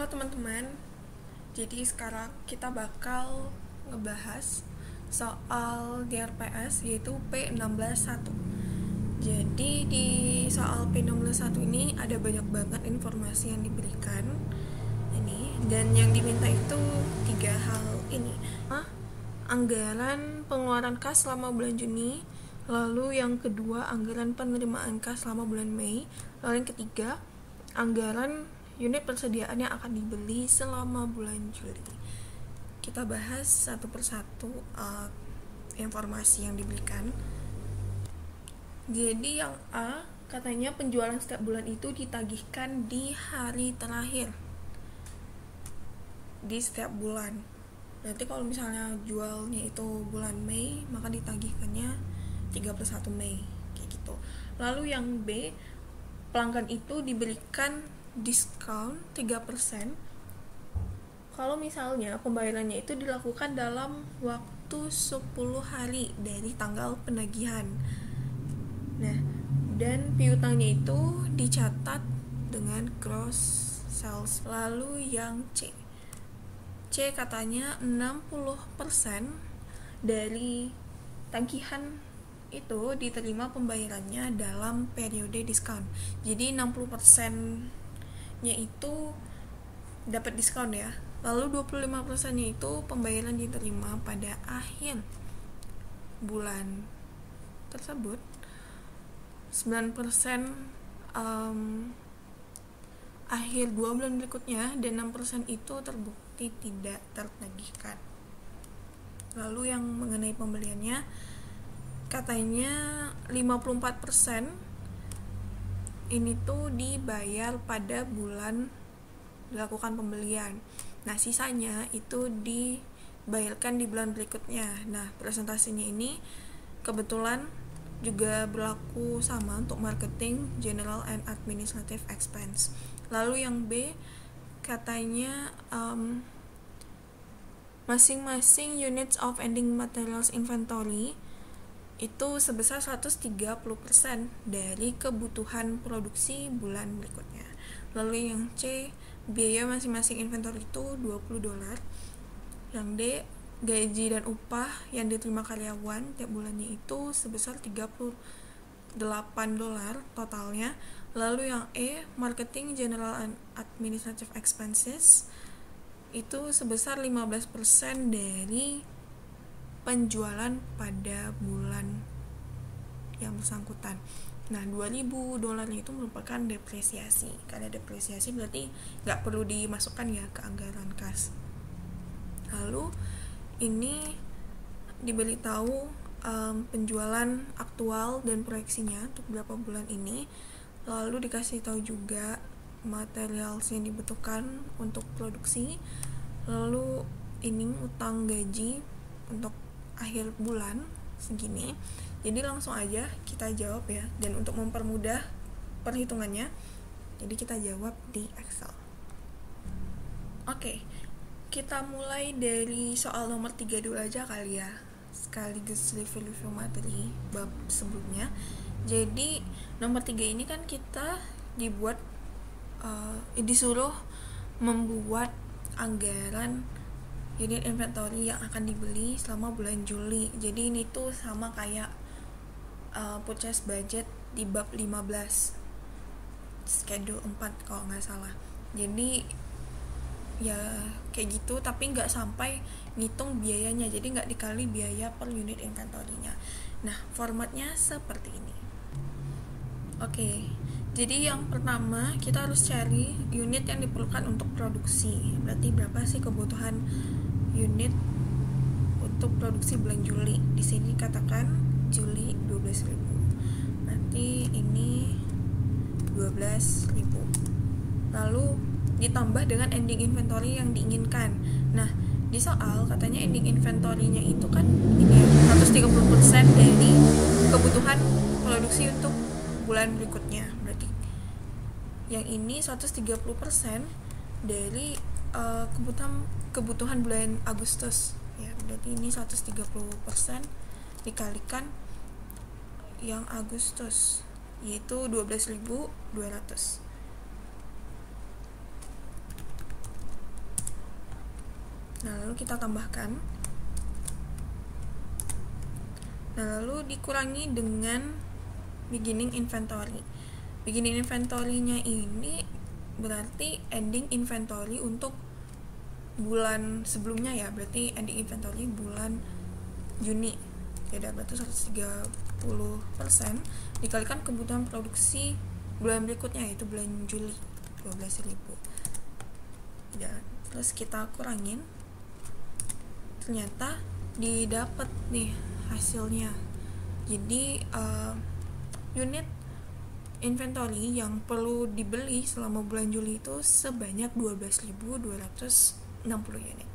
Halo teman-teman, jadi sekarang kita bakal ngebahas soal DRPS yaitu P161. Jadi di soal P161 ini ada banyak banget informasi yang diberikan ini, dan yang diminta itu 3 hal ini. Anggaran pengeluaran kas selama bulan Juni, lalu yang kedua anggaran penerimaan kas selama bulan Mei, lalu yang ketiga anggaran unit persediaan yang akan dibeli selama bulan Juli. Kita bahas satu persatu informasi yang diberikan. Jadi yang A, katanya penjualan setiap bulan itu ditagihkan di hari terakhir di setiap bulan. Berarti kalau misalnya jualnya itu bulan Mei, maka ditagihkannya 31 Mei kayak gitu. Lalu yang B, pelanggan itu diberikan diskon 3% kalau misalnya pembayarannya itu dilakukan dalam waktu 10 hari dari tanggal penagihan. Nah, dan piutangnya itu dicatat dengan gross sales. Lalu yang C katanya 60% dari tagihan itu diterima pembayarannya dalam periode diskon. Jadi 60%-nya itu dapat diskon ya. Lalu 25%-nya itu pembayaran diterima pada akhir bulan tersebut. 9% akhir 2 bulan berikutnya, dan 6% itu terbukti tidak tertagihkan. Lalu yang mengenai pembeliannya, katanya 54% ini tuh dibayar pada bulan dilakukan pembelian. Nah, sisanya itu dibayarkan di bulan berikutnya. Nah, presentasinya ini kebetulan juga berlaku sama untuk marketing, general and administrative expense. Lalu yang B katanya masing-masing units of ending materials inventory itu sebesar 130% dari kebutuhan produksi bulan berikutnya. Lalu yang C, biaya masing-masing inventory itu $20. Yang D, gaji dan upah yang diterima karyawan tiap bulannya itu sebesar $38 totalnya. Lalu yang E, marketing, general and administrative expenses itu sebesar 15% dari penjualan pada bulan yang bersangkutan. Nah, $2.000 itu merupakan depresiasi. Karena depresiasi berarti nggak perlu dimasukkan ya ke anggaran kas. Lalu ini diberitahu penjualan aktual dan proyeksinya untuk beberapa bulan ini. Lalu dikasih tahu juga material yang dibutuhkan untuk produksi. Lalu ini utang gaji untuk akhir bulan segini. Jadi langsung aja kita jawab ya. Dan untuk mempermudah perhitungannya, jadi kita jawab di Excel. Oke, kita mulai dari soal nomor 3 dulu aja kali ya, sekaligus review materi bab sebelumnya. Jadi nomor 3 ini kan kita disuruh membuat anggaran unit inventory yang akan dibeli selama bulan Juli. Jadi ini tuh sama kayak purchase budget di bab 15 schedule 4 kalau nggak salah. Jadi ya kayak gitu, tapi nggak sampai ngitung biayanya, jadi nggak dikali biaya per unit inventory-nya. Nah, formatnya seperti ini. Oke, jadi yang pertama kita harus cari unit yang diperlukan untuk produksi. Berarti berapa sih kebutuhan unit untuk produksi bulan Juli? Di sini katakan Juli 12.000. Berarti ini 12.000. Lalu ditambah dengan ending inventory yang diinginkan. Nah, di soal katanya ending inventory-nya itu kan ini 130% dari kebutuhan produksi untuk bulan berikutnya. Berarti yang ini 130% dari kebutuhan bulan Agustus ya. Berarti ini 130% dikalikan yang Agustus, yaitu 12.200. Nah, lalu kita tambahkan. Nah, lalu dikurangi dengan beginning inventory. Beginning inventory-nya ini berarti ending inventory untuk bulan sebelumnya ya, berarti ending inventory bulan Juni. Ya, berarti 130% dikalikan kebutuhan produksi bulan berikutnya, yaitu bulan Juli 12.000. Ya, terus kita kurangin, ternyata didapat nih hasilnya. Jadi unit inventory yang perlu dibeli selama bulan Juli itu sebanyak 12.260 unit.